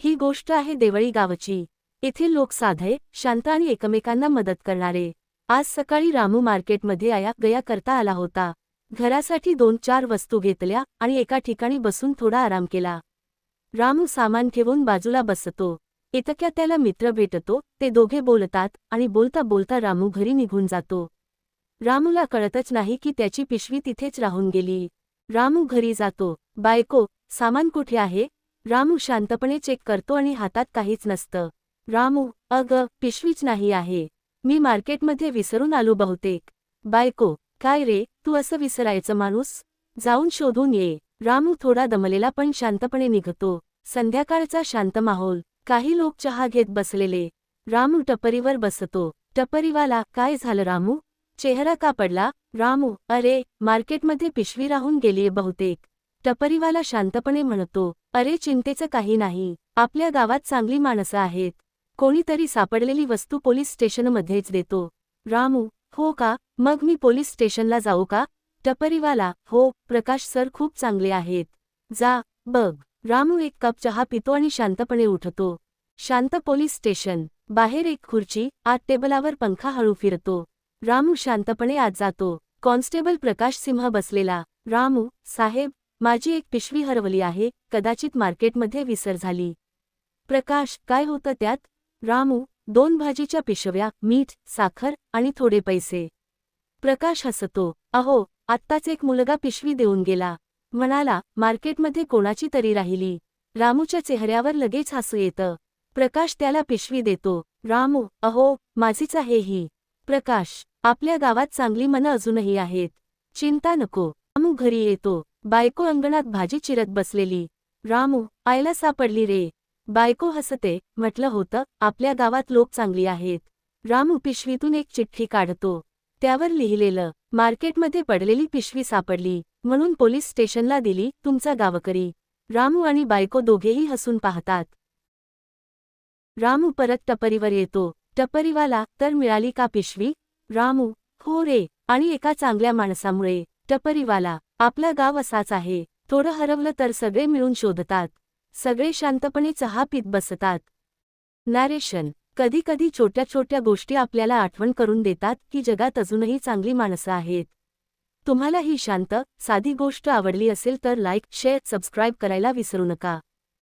ही गोष्ट आहे देवळी गावची। येथील लोक साधे, शांत आणि एकमेकांना मदत करणारे। आज सकाळी रामू मार्केटमध्ये आया गया करता आला होता। घरासाठी 2-4 वस्तू घेतल्या आणि एका ठिकाणी बसून थोडा आराम केला। रामू सामान ठेवून बाजूला बसतो। इतक्यात त्याला मित्र भेटतो, ते दोघे बोलतात आणि बोलता बोलता रामू घरी निघून जातो। रामूला कळतच नाही की त्याची पिशवी तिथेच राहून गेली। रामू घरी जातो। बायको, सामान कुठे आहे? रामू शांतपणे चेक करतो आणि हातात काहीच नसतं। रामू, अगं, पिशवीच नाही आहे। मी मार्केटमध्ये विसरून आलो बहुतेक। बायको, काय रे, तू असं विसरायचं माणूस? जाऊन शोधून ये। रामू थोडा दमलेला पण शांतपणे निघतो। संध्याकाळचा शांत माहोल, काही लोक चहा घेत बसलेले। रामू टपरीवर बसतो। टपरीवाला, काय झालं रामू? चेहरा का पडला? रामू, अरे, मार्केटमध्ये पिशवी राहून गेलीये बहुतेक। टपरीवाला शांतपणे म्हणतो, अरे चिंतेचं काही नाही, आपल्या गावात चांगली माणसं आहेत। कोणीतरी सापडलेली वस्तू पोलीस स्टेशनमध्येच देतो। रामू, हो का, मग मी पोलीस स्टेशनला जाऊ का? टपरीवाला, हो, प्रकाश सर खूप चांगले आहेत, जा, बघ। रामू एक कप चहा पितो आणि शांतपणे उठतो। शांत पोलीस स्टेशन, बाहेर एक खुर्ची, आत टेबलावर पंखा हळू फिरतो। रामू शांतपणे आत जातो। कॉन्स्टेबल प्रकाश सिंह बसलेला। रामू, साहेब, माझी एक पिशवी हरवली आहे, कदाचित मार्केटमध्ये विसर झाली। प्रकाश, काय होतं त्यात? रामू, 2 भाजीच्या पिशव्या, मीठ, साखर आणि थोडे पैसे। प्रकाश हसतो, अहो, आत्ताच एक मुलगा पिशवी देऊन गेला, म्हणाला, मार्केटमध्ये कोणाची तरी राहिली। रामूच्या चेहऱ्यावर लगेच हसू येतं। प्रकाश त्याला पिशवी देतो। रामू, अहो, माझीच आहे ही। प्रकाश, आपल्या गावात चांगली मनं अजूनही आहेत, चिंता नको। रामू घरी येतो। बायको अंगणात भाजी चिरत बसलेली। रामू, आईला सापडली रे। बायको हसते, म्हटलं होतं, आपल्या गावात लोक चांगली आहेत। रामू पिशवीतून एक चिठ्ठी काढतो। त्यावर लिहिलेलं, मार्केटमध्ये पडलेली पिशवी सापडली, म्हणून पोलीस स्टेशनला दिली, तुमचा गावकरी। रामू आणि बायको दोघेही हसून पाहतात। रामू परत टपरीवर येतो। टपरीवाला, तर मिळाली का पिशवी? रामू, हो रे, आणि एका चांगल्या माणसामुळे। टपरीवाला, आपलं गाव असाच आहे, थोडं हरवलं तर सगळे मिळून शोधतात। सगळे शांतपणे चहा पीत बसतात। नॅरेशन, कधी कधी छोट्या छोट्या गोष्टी आपल्याला आठवण करून देतात की जगात अजूनही चांगली माणसं आहेत। तुम्हाला ही शांत, साधी गोष्ट आवडली असेल तर लाईक, शेअर, सबस्क्राईब करायला विसरू नका।